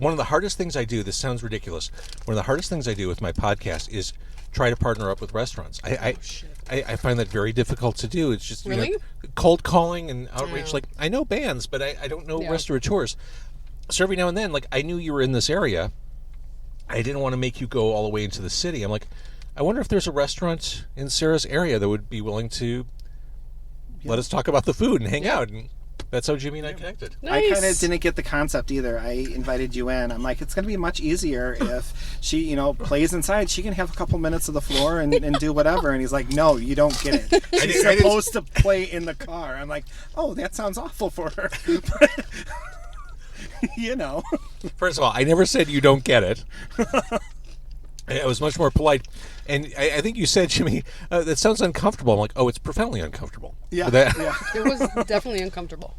one of the hardest things I do, this sounds ridiculous, one of the hardest things I do with my podcast is try to partner up with restaurants. I find that very difficult to do. It's just really? Cold calling and outreach. Like, I know bands, but I don't know restaurateurs. So every now and then, like, I knew you were in this area. I didn't want to make you go all the way into the city. I'm like, I wonder if there's a restaurant in Sarah's area that would be willing to let us talk about the food and hang out. And that's how Jimmy and I connected. Nice. I kind of didn't get the concept either. I invited you in. I'm like, it's going to be much easier if she, plays inside. She can have a couple minutes of the floor and do whatever. And he's like, no, you don't get it. She's supposed to play in the car. I'm like, oh, that sounds awful for her. First of all, I never said you don't get it. I was much more polite. And I think you said, Jimmy, that sounds uncomfortable. I'm like, oh, it's profoundly uncomfortable. Yeah. It was definitely uncomfortable.